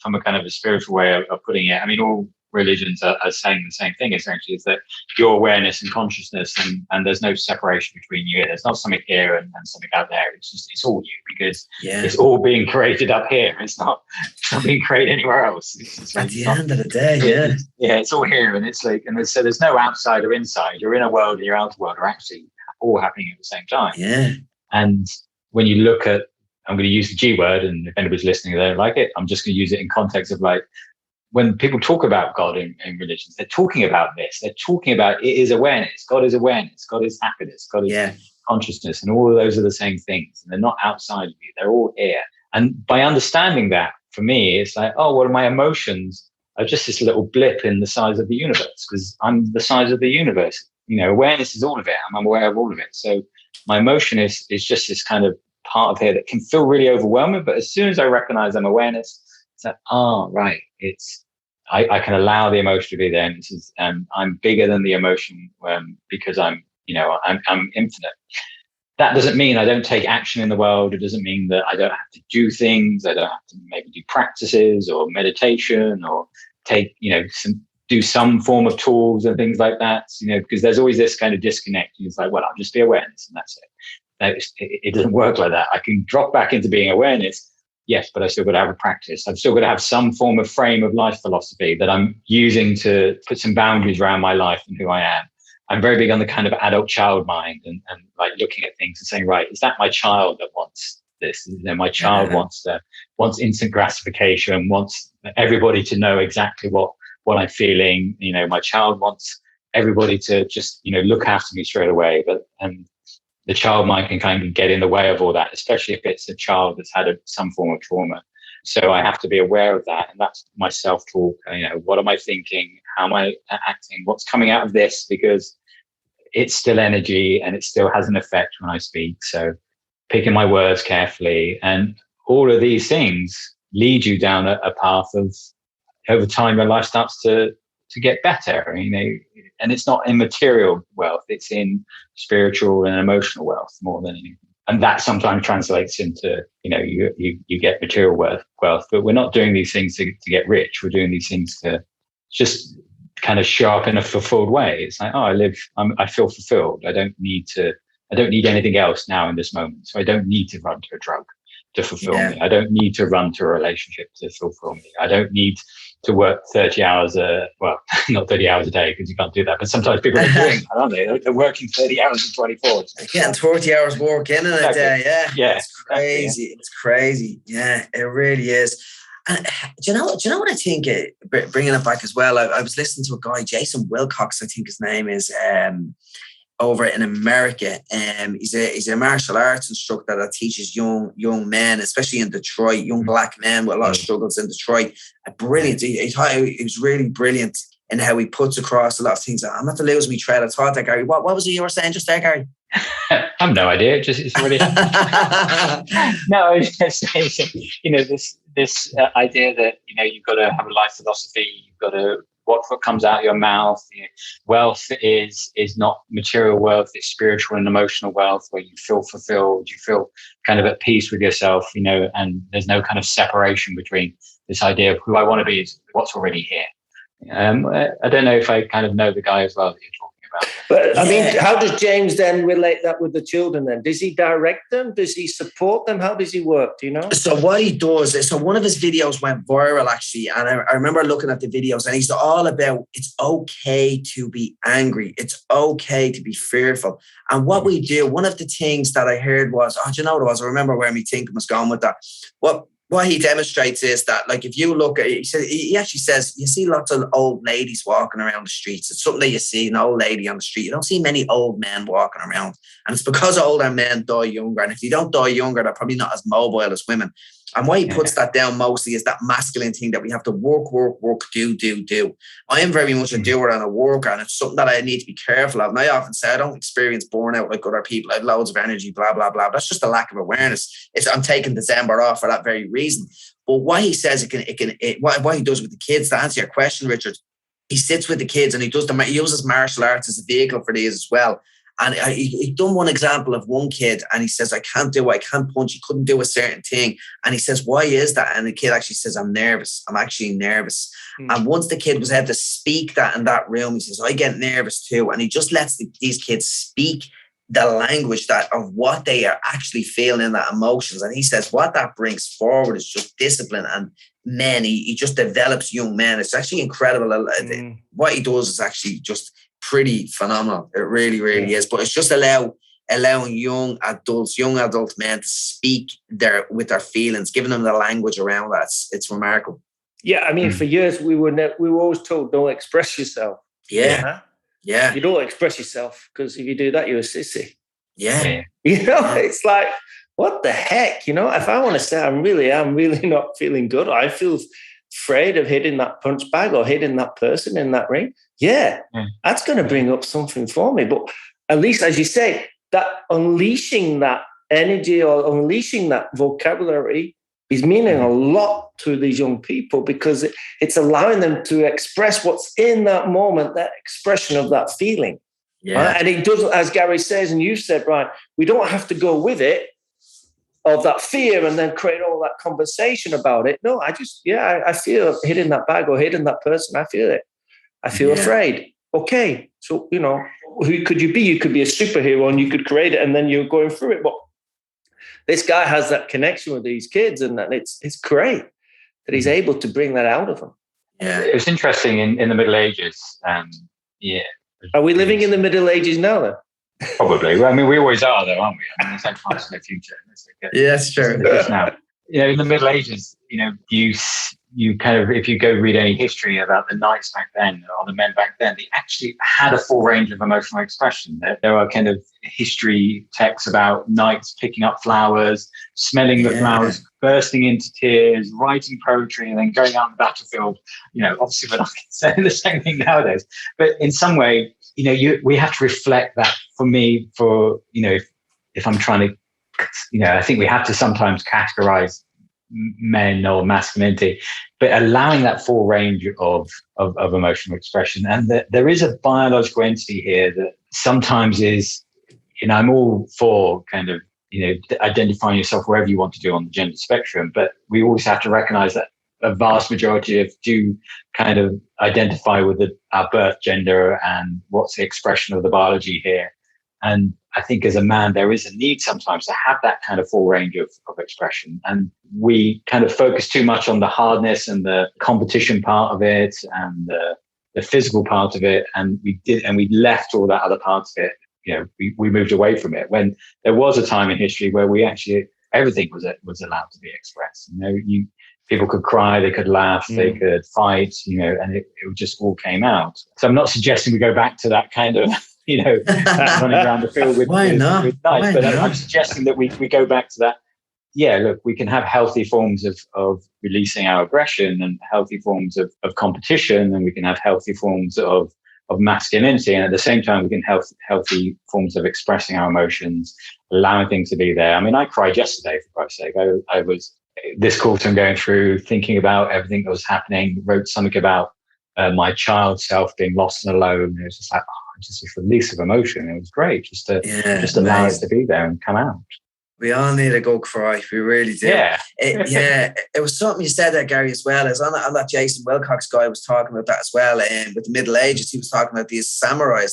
Speaker 2: from a kind of a spiritual way of putting it, I mean, all religions are saying the same thing, essentially, is that your awareness and consciousness, and there's no separation between you. There's not something here and something out there. It's all you, because it's all being created up here. It's not being created anywhere else.
Speaker 3: At the end of the day,
Speaker 2: it's all here. And it's like, so there's no outside or inside. Your inner world and your outer world are actually all happening at the same time.
Speaker 3: Yeah.
Speaker 2: And when you look at, I'm going to use the G word, and if anybody's listening they don't like it, I'm just going to use it in context of, like, when people talk about God in religions, they're talking about this. They're talking about it is awareness. God is awareness. God is happiness. God is consciousness. And all of those are the same things. And they're not outside of you. They're all here. And by understanding that, for me, it's like, my emotions are just this little blip in the size of the universe, because I'm the size of the universe. Awareness is all of it. I'm aware of all of it. So my emotion is just this kind of part of here that can feel really overwhelming. But as soon as I recognize I'm awareness, it's like, right, I can allow the emotion to be there. And I'm bigger than the emotion, because I'm infinite. That doesn't mean I don't take action in the world. It doesn't mean that I don't have to do things. I don't have to maybe do practices or meditation or do some form of tools and things like that, because there's always this kind of disconnect. It's like, well, I'll just be awareness and that's it. It doesn't work like that. I can drop back into being awareness, yes, but I still got to have a practice. I've still got to have some form of frame of life philosophy that I'm using to put some boundaries around my life and who I am. I'm very big on the kind of adult child mind and like looking at things and saying, right, is that my child that wants this? My child wants instant gratification, wants everybody to know exactly what I'm feeling. My child wants everybody to just, look after me straight away. But the child mind can kind of get in the way of all that, especially if it's a child that's had some form of trauma. So I have to be aware of that. And that's my self-talk. What am I thinking? How am I acting? What's coming out of this? Because it's still energy and it still has an effect when I speak. So picking my words carefully, and all of these things lead you down a path of, over time, your life starts to get better, and it's not in material wealth, it's in spiritual and emotional wealth more than anything. And that sometimes translates into, you get material wealth, but we're not doing these things to get rich. We're doing these things to just kind of show up in a fulfilled way. It's like, I feel fulfilled. I don't need anything else now in this moment. So I don't need to run to a drug to fulfill me. I don't need to run to a relationship to fulfill me. I don't need to work 30 hours, not 30 hours a day, because you can't do that. But sometimes people are doing that, aren't they? They're working 30 hours in 24.
Speaker 3: Getting 40 hours work in a day.
Speaker 2: Yeah.
Speaker 3: It's crazy. It's crazy. Yeah, it really is. And do you know what I think, bringing it back as well, I was listening to a guy, Jason Wilcox, I think his name is, over in America. He's a martial arts instructor that teaches young men, especially in Detroit, young black men with a lot of struggles in Detroit. Brilliant. He was really brilliant in how he puts across a lot of things. I'm not to lose me thread of thought there, Gary. What was it you were saying just there, Gary?
Speaker 2: I have no idea. It's already no. This idea that you've got to have a life philosophy. You've got to what comes out of your mouth. Wealth is not material wealth. It's spiritual and emotional wealth, where you feel fulfilled. You feel kind of at peace with yourself. And there's no kind of separation between this idea of who I want to be is what's already here. I don't know if I kind of know the guy as well that you're talking about.
Speaker 1: But I mean, how does James then relate that with the children then? Does he direct them? Does he support them? How does he work? Do you know?
Speaker 3: So what he does is, one of his videos went viral actually. And I remember looking at the videos and he's all about, it's okay to be angry. It's okay to be fearful. And what we do, one of the things that I heard was, do you know what it was? I remember where my thinking was going with that. What he demonstrates is that, like, if you look at, he actually says, you see lots of old ladies walking around the streets. It's something that you see, an old lady on the street. You don't see many old men walking around. And it's because older men die younger. And if they don't die younger, they're probably not as mobile as women. And why he puts that down mostly is that masculine thing that we have to work, do. I am very much a doer and a worker, and it's something that I need to be careful of. And I often say I don't experience burnout like other people. I have loads of energy, blah, blah, blah. That's just a lack of awareness. I'm taking December off for that very reason. But what he says what he does with the kids, to answer your question, Richard, he sits with the kids and he uses martial arts as a vehicle for these as well. And he done one example of one kid and he says, I can't punch. He couldn't do a certain thing. And he says, why is that? And the kid actually says, I'm nervous. I'm actually nervous. And once the kid was able to speak that in that room, he says, I get nervous too. And he just lets these kids speak the language of what they are actually feeling in that emotions. And he says, what that brings forward is just discipline and men. He just develops young men. It's actually incredible. What he does is actually just pretty phenomenal. It really, really is. But it's just allowing young adult men to speak with their feelings, giving them the language around that. It's remarkable.
Speaker 1: Yeah, I mean, for years we were always told, don't express yourself.
Speaker 3: Yeah.
Speaker 1: You don't express yourself because if you do that, you're a sissy.
Speaker 3: Yeah.
Speaker 1: It's like, what the heck? If I want to say I'm really not feeling good, I feel afraid of hitting that punch bag or hitting that person in that ring. That's going to bring up something for me. But at least, as you say, that unleashing that energy or unleashing that vocabulary is meaning a lot to these young people, because it's allowing them to express what's in that moment, that expression of that feeling. Right? And it doesn't, as Gary says, and you said, Brian, we don't have to go with it of that fear and then create all that conversation about it. No, I feel hitting that bag or hitting that person. I feel it. I feel afraid. Okay. So, who could you be? You could be a superhero and you could create it and then you're going through it. But this guy has that connection with these kids, and it's great that he's able to bring that out of them.
Speaker 2: Yeah. It was interesting in the Middle Ages.
Speaker 1: Are we living in the Middle Ages now then?
Speaker 2: Probably. Well, I mean, we always are, though, aren't we? I mean, there's no chance in the future.
Speaker 3: Yeah, that's true.
Speaker 2: Now, in the Middle Ages, you kind of, if you go read any history about the knights back then or the men back then, they actually had a full range of emotional expression. There are kind of history texts about knights picking up flowers, smelling the flowers, bursting into tears, writing poetry, and then going out on the battlefield. Obviously we're not saying the same thing nowadays, but in some way, we have to reflect that. For me, if I'm trying to, I think we have to sometimes categorize men or masculinity, but allowing that full range of emotional expression. And there is a biological entity here that sometimes is, I'm all for kind of, identifying yourself wherever you want to do on the gender spectrum, but we always have to recognize that a vast majority of do kind of identify with our birth gender and what's the expression of the biology here. And I think as a man, there is a need sometimes to have that kind of full range of expression. And we kind of focus too much on the hardness and the competition part of it and the physical part of it. And we left all that other parts of it. You know, we moved away from it when there was a time in history where we actually, everything was allowed to be expressed. You know, people could cry, they could laugh, they could fight, you know, and it just all came out. So I'm not suggesting we go back to that kind of, you know, running around the field with knives, but I'm suggesting that we go back to that. Yeah, look, we can have healthy forms of releasing our aggression and healthy forms of competition, and we can have healthy forms of masculinity, and at the same time we can have healthy forms of expressing our emotions, allowing things to be there. I mean, I cried yesterday, for Christ's sake. I was this quarter I'm going through, thinking about everything that was happening, wrote something about my child self being lost and alone. It was just like, just this release of emotion. It was great just to allow it to be there and come out.
Speaker 3: We all need to go cry. We really do.
Speaker 2: Yeah.
Speaker 3: It was something you said there, Gary, as well. As on that Jason Wilcox guy was talking about that as well. And with the Middle Ages, he was talking about these samurais.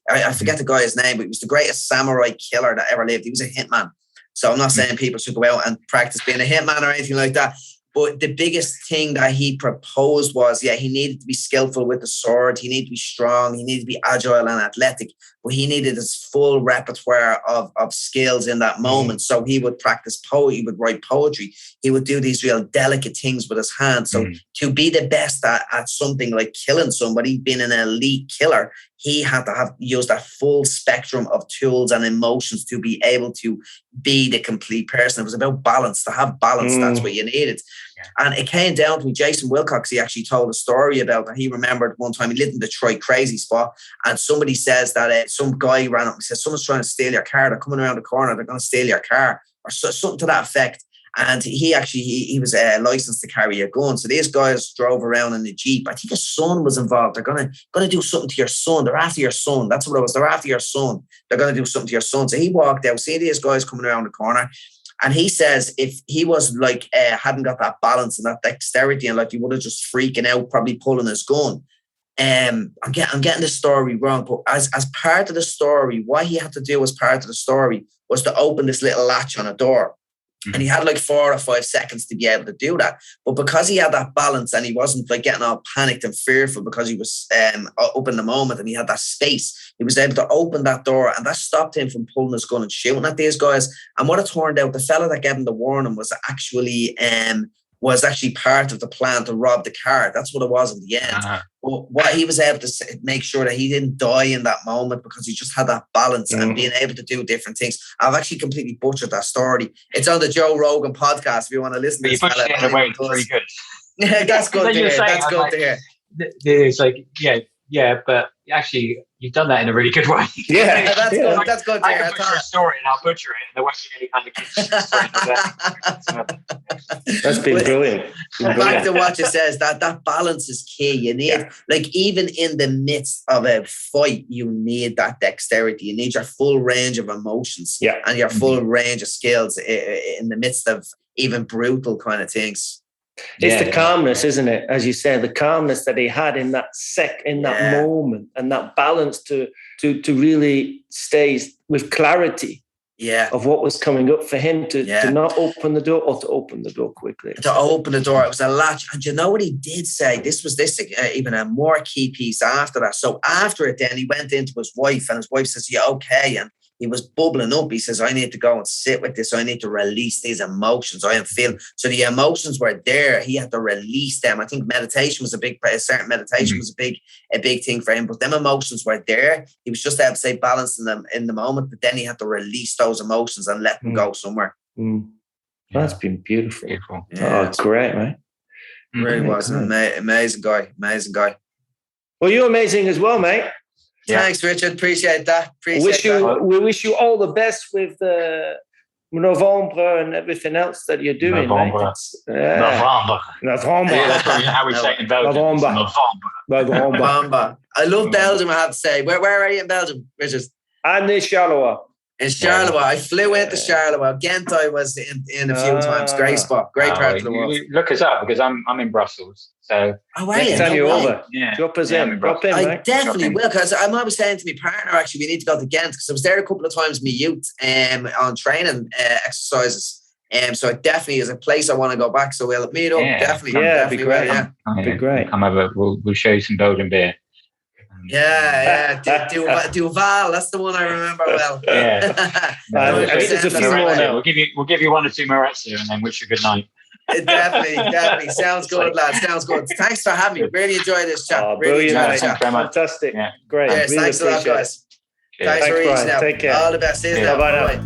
Speaker 3: I forget the guy's name, but he was the greatest samurai killer that ever lived. He was a hitman. So I'm not saying people should go out and practice being a hitman or anything like that. But the biggest thing that he proposed was, he needed to be skillful with the sword. He needed to be strong. He needed to be agile and athletic. But he needed his full repertoire of skills in that moment. So he would practice poetry. He would write poetry. He would do these real delicate things with his hands. So to be the best at something like killing somebody, being an elite killer, he had to have used that full spectrum of tools and emotions to be able to be the complete person. It was about balance. To have balance, that's what you needed. And it came down to Jason Wilcox. He actually told a story about that. He remembered one time he lived in Detroit, crazy spot, and somebody says that some guy ran up and says, someone's trying to steal your car. They're coming around the corner. They're going to steal your car, or something to that effect. And he was licensed to carry a gun. So these guys drove around in the Jeep. I think his son was involved. They're going to do something to your son. They're after your son. That's what it was. They're after your son. They're going to do something to your son. So he walked out, see these guys coming around the corner. And he says if he was like, hadn't got that balance and that dexterity, and like he would have just freaking out, probably pulling his gun. I'm getting the story wrong, but as part of the story, what he had to do as part of the story was to open this little latch on a door. And he had like 4 or 5 seconds to be able to do that. But because he had that balance and he wasn't like getting all panicked and fearful because he was up in the moment and he had that space, he was able to open that door, and that stopped him from pulling his gun and shooting at these guys. And what it turned out, the fella that gave him the warning was actually part of the plan to rob the car. That's what it was in the end. But what he was able to make sure that he didn't die in that moment because he just had that balance and being able to do different things. I've actually completely butchered that story. It's on the Joe Rogan podcast if you want to listen to this.
Speaker 2: It's very good.
Speaker 3: Yeah, that's good to hear. That's good to hear.
Speaker 2: It's like, yeah, but actually, you've done that in a really good way.
Speaker 1: Yeah,
Speaker 3: that's good. That's good to hear.
Speaker 2: I can butcher a story and I'll butcher it, and there won't be any kind of
Speaker 1: That's been brilliant.
Speaker 3: Back to what you says, that balance is key. You need, like, even in the midst of a fight, you need that dexterity. You need your full range of emotions and your full range of skills in the midst of even brutal kind of things.
Speaker 1: It's the calmness, isn't it? As you said, the calmness that he had in that moment, and that balance to really stay with clarity of what was coming up for him to not open the door, or to open the door quickly.
Speaker 3: To open the door, it was a latch. And you know what he did say? This even a more key piece after that. So after it, then he went into his wife, and his wife says, "You okay?" And he was bubbling up. He says, "I need to go and sit with this. I need to release these emotions. I am feeling." So the emotions were there. He had to release them. I think meditation was a big thing for him. But them emotions were there. He was just able to stay balanced in the moment. But then he had to release those emotions and let them go somewhere.
Speaker 1: That's been beautiful.
Speaker 3: Yeah,
Speaker 1: it's great, right?
Speaker 3: Really was an amazing guy. Amazing guy.
Speaker 1: Well, you're amazing as well, mate.
Speaker 3: Thanks, Richard. Appreciate that.
Speaker 1: We wish you all the best with November and everything else that you're doing.
Speaker 2: November.
Speaker 1: November.
Speaker 2: Yeah, that's probably how we say it in Belgium.
Speaker 3: November. I love Belgium, I have to say. Where are you in Belgium, Richard?
Speaker 1: I'm in Charleroi.
Speaker 3: In Charleroi, I flew into Charleroi. Ghent, I was in a few times. Great spot, great part of the world.
Speaker 2: Look us up because I'm in Brussels. So
Speaker 1: next time you're over, drop us in. Drop in,
Speaker 3: I definitely will, because I was saying to my partner, actually, we need to go to Ghent, because I was there a couple of times in my youth on training exercises. So it definitely is a place I want to go back. So we'll meet up. Definitely.
Speaker 1: It'd be great. It'd be great.
Speaker 2: Come over. We'll show you some Belgian beer.
Speaker 3: Duval, that's the one I remember well.
Speaker 1: I think there's a few more now.
Speaker 2: We'll give you 1 or 2 Moretz and then wish you good night.
Speaker 3: Definitely. Sounds good, lads. Sounds good. Thanks for having me. Really enjoyed this chat.
Speaker 1: Really enjoyed it. Fantastic. Yeah. Great.
Speaker 3: Yes, really thanks a lot, guys. Thanks for reaching out.
Speaker 1: Take care.
Speaker 3: All the best. See you now.
Speaker 2: Bye-bye.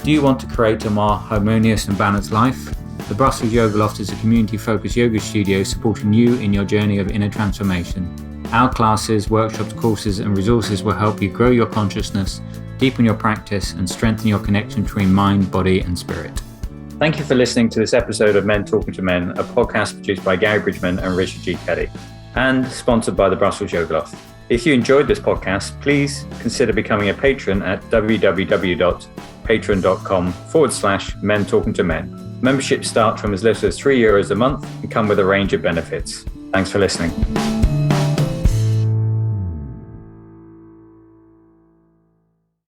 Speaker 4: Do you want to create a more harmonious and balanced life? The Brussels Yoga Loft is a community-focused yoga studio supporting you in your journey of inner transformation. Our classes, workshops, courses and resources will help you grow your consciousness, deepen your practice and strengthen your connection between mind, body and spirit. Thank you for listening to this episode of Men Talking to Men, a podcast produced by Gary Bridgman and Richard G. Kelly, and sponsored by the Brussels Yoga Loft. If you enjoyed this podcast, please consider becoming a patron at www.patreon.com/Men Talking to Men. Memberships start from as little as €3 a month and come with a range of benefits. Thanks for listening.